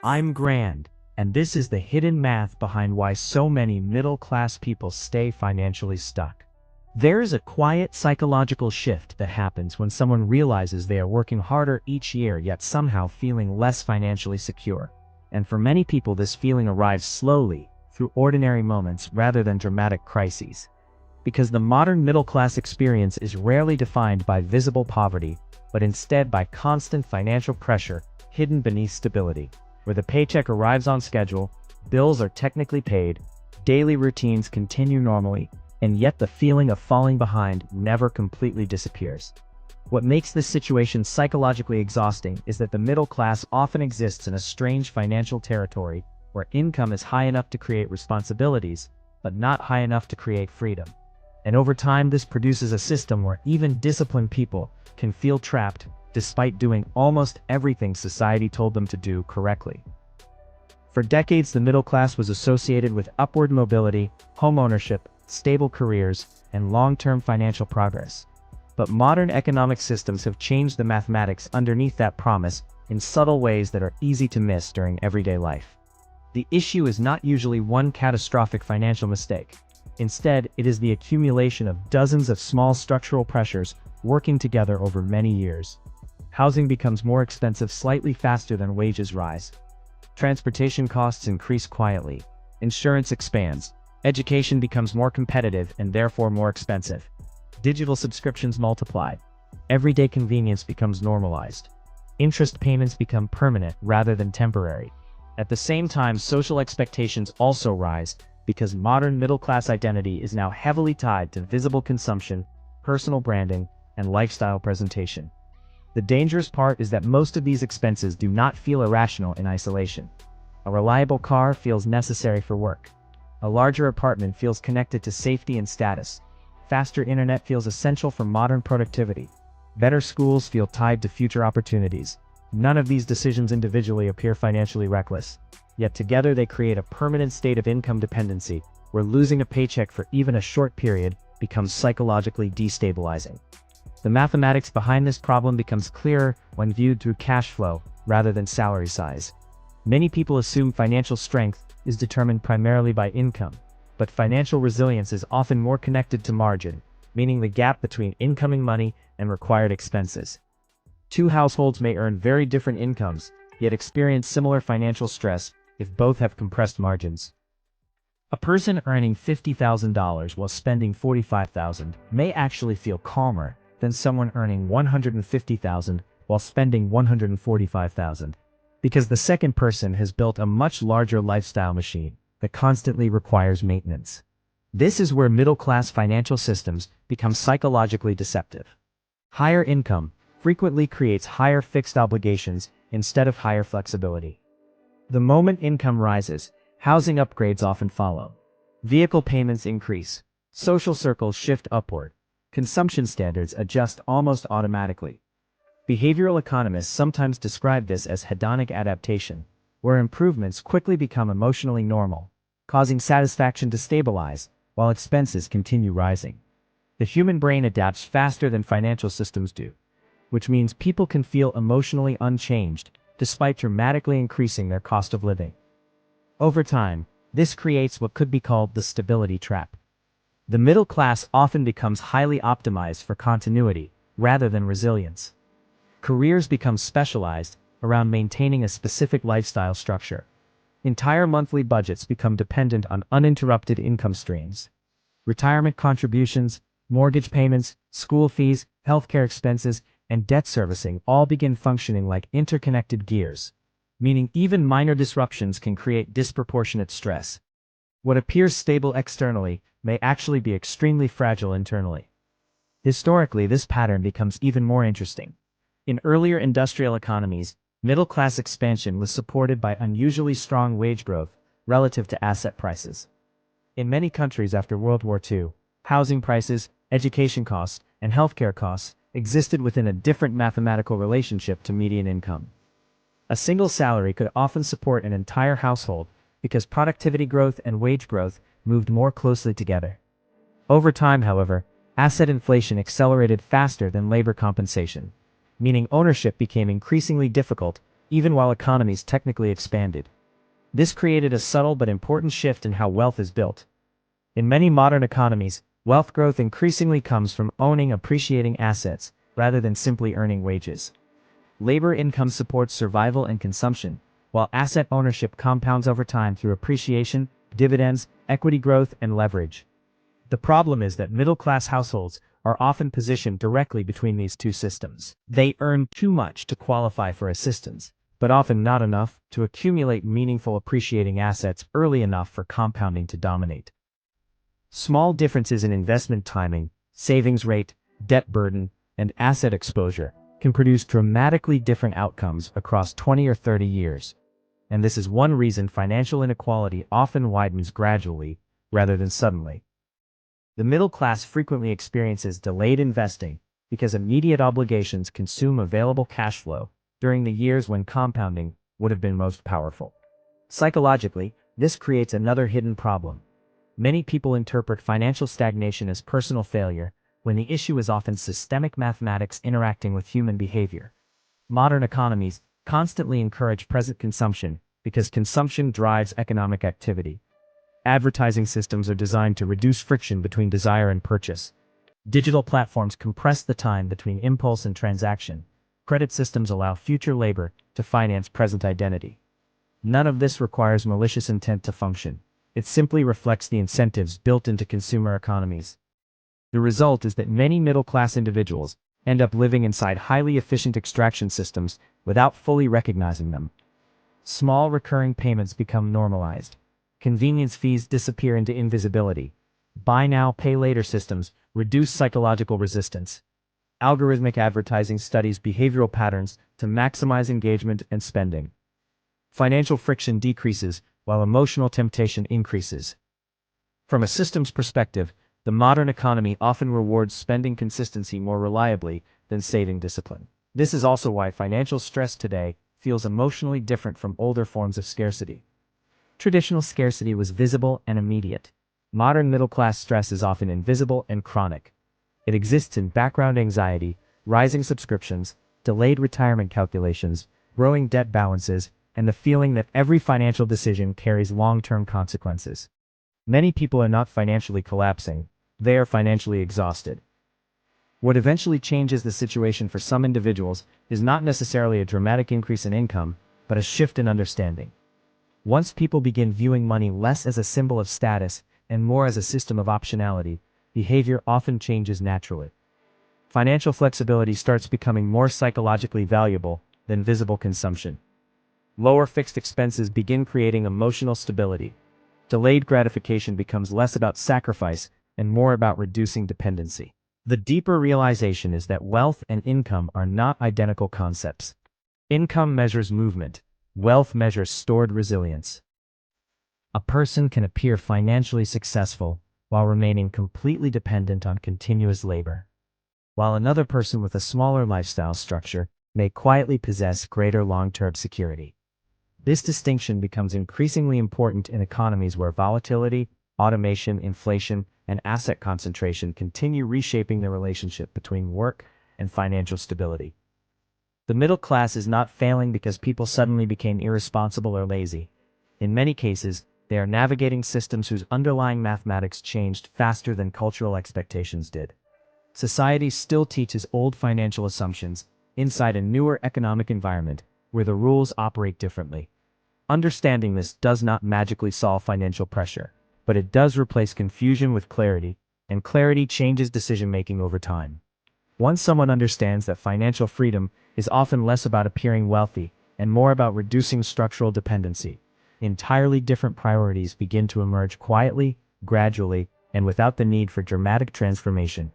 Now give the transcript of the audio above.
I'm Grand, and this is the hidden math behind why so many middle-class people stay financially stuck. There is a quiet psychological shift that happens when someone realizes they are working harder each year yet somehow feeling less financially secure. And for many people, this feeling arrives slowly, through ordinary moments rather than dramatic crises. Because the modern middle-class experience is rarely defined by visible poverty, but instead by constant financial pressure hidden beneath stability, where the paycheck arrives on schedule, bills are technically paid, daily routines continue normally, and yet the feeling of falling behind never completely disappears. What makes this situation psychologically exhausting is that the middle class often exists in a strange financial territory where income is high enough to create responsibilities, but not high enough to create freedom. And over time, this produces a system where even disciplined people can feel trapped despite doing almost everything society told them to do correctly. For decades, the middle class was associated with upward mobility, home ownership, stable careers, and long-term financial progress. But modern economic systems have changed the mathematics underneath that promise in subtle ways that are easy to miss during everyday life. The issue is not usually one catastrophic financial mistake. Instead, it is the accumulation of dozens of small structural pressures working together over many years. Housing becomes more expensive slightly faster than wages rise. Transportation costs increase quietly. Insurance expands. Education becomes more competitive and therefore more expensive. Digital subscriptions multiply. Everyday convenience becomes normalized. Interest payments become permanent rather than temporary. At the same time, social expectations also rise because modern middle-class identity is now heavily tied to visible consumption, personal branding, and lifestyle presentation. The dangerous part is that most of these expenses do not feel irrational in isolation. A reliable car feels necessary for work. A larger apartment feels connected to safety and status. Faster internet feels essential for modern productivity. Better schools feel tied to future opportunities. None of these decisions individually appear financially reckless. Yet together they create a permanent state of income dependency, where losing a paycheck for even a short period becomes psychologically destabilizing. The mathematics behind this problem becomes clearer when viewed through cash flow rather than salary size. Many people assume financial strength is determined primarily by income, but financial resilience is often more connected to margin, meaning the gap between incoming money and required expenses. Two households may earn very different incomes, yet experience similar financial stress if both have compressed margins. A person earning $50,000 while spending $45,000 may actually feel calmer than someone earning $150,000 while spending $145,000, because the second person has built a much larger lifestyle machine that constantly requires maintenance. This is where middle-class financial systems become psychologically deceptive. Higher income frequently creates higher fixed obligations instead of higher flexibility. The moment income rises, housing upgrades often follow. Vehicle payments increase. Social circles shift upward. Consumption standards adjust almost automatically. Behavioral economists sometimes describe this as hedonic adaptation, where improvements quickly become emotionally normal, causing satisfaction to stabilize while expenses continue rising. The human brain adapts faster than financial systems do, which means people can feel emotionally unchanged despite dramatically increasing their cost of living. Over time, this creates what could be called the stability trap. The middle class often becomes highly optimized for continuity rather than resilience. Careers become specialized around maintaining a specific lifestyle structure. Entire monthly budgets become dependent on uninterrupted income streams. Retirement contributions, mortgage payments, school fees, healthcare expenses, and debt servicing all begin functioning like interconnected gears, meaning even minor disruptions can create disproportionate stress. What appears stable externally may actually be extremely fragile internally. Historically, this pattern becomes even more interesting. In earlier industrial economies, middle-class expansion was supported by unusually strong wage growth relative to asset prices. In many countries after World War II, housing prices, education costs, and healthcare costs existed within a different mathematical relationship to median income. A single salary could often support an entire household because productivity growth and wage growth moved more closely together. Over time, however, asset inflation accelerated faster than labor compensation, meaning ownership became increasingly difficult even while economies technically expanded. This created a subtle but important shift in how wealth is built. In many modern economies, wealth growth increasingly comes from owning appreciating assets, rather than simply earning wages. Labor income supports survival and consumption, while asset ownership compounds over time through appreciation, dividends, equity growth, and leverage. The problem is that middle-class households are often positioned directly between these two systems. They earn too much to qualify for assistance, but often not enough to accumulate meaningful appreciating assets early enough for compounding to dominate. Small differences in investment timing, savings rate, debt burden, and asset exposure can produce dramatically different outcomes across 20 or 30 years. And this is one reason financial inequality often widens gradually, rather than suddenly. The middle class frequently experiences delayed investing because immediate obligations consume available cash flow during the years when compounding would have been most powerful. Psychologically, this creates another hidden problem. Many people interpret financial stagnation as personal failure, when the issue is often systemic mathematics interacting with human behavior. Modern economies constantly encourage present consumption because consumption drives economic activity. Advertising systems are designed to reduce friction between desire and purchase. Digital platforms compress the time between impulse and transaction. Credit systems allow future labor to finance present identity. None of this requires malicious intent to function. It simply reflects the incentives built into consumer economies. The result is that many middle-class individuals end up living inside highly efficient extraction systems without fully recognizing them. Small recurring payments become normalized. Convenience fees disappear into invisibility. Buy now, pay later systems reduce psychological resistance. Algorithmic advertising studies behavioral patterns to maximize engagement and spending. Financial friction decreases while emotional temptation increases. From a systems perspective, the modern economy often rewards spending consistency more reliably than saving discipline. This is also why financial stress today feels emotionally different from older forms of scarcity. Traditional scarcity was visible and immediate. Modern middle-class stress is often invisible and chronic. It exists in background anxiety, rising subscriptions, delayed retirement calculations, growing debt balances, and the feeling that every financial decision carries long-term consequences. Many people are not financially collapsing, they are financially exhausted. What eventually changes the situation for some individuals is not necessarily a dramatic increase in income, but a shift in understanding. Once people begin viewing money less as a symbol of status and more as a system of optionality, behavior often changes naturally. Financial flexibility starts becoming more psychologically valuable than visible consumption. Lower fixed expenses begin creating emotional stability. Delayed gratification becomes less about sacrifice and more about reducing dependency. The deeper realization is that wealth and income are not identical concepts. Income measures movement. Wealth measures stored resilience. A person can appear financially successful while remaining completely dependent on continuous labor, while another person with a smaller lifestyle structure may quietly possess greater long-term security. This distinction becomes increasingly important in economies where volatility, automation, inflation, and asset concentration continue reshaping the relationship between work and financial stability. The middle class is not failing because people suddenly became irresponsible or lazy. In many cases, they are navigating systems whose underlying mathematics changed faster than cultural expectations did. Society still teaches old financial assumptions inside a newer economic environment where the rules operate differently. Understanding this does not magically solve financial pressure, but it does replace confusion with clarity, and clarity changes decision-making over time. Once someone understands that financial freedom is often less about appearing wealthy and more about reducing structural dependency, entirely different priorities begin to emerge quietly, gradually, and without the need for dramatic transformation.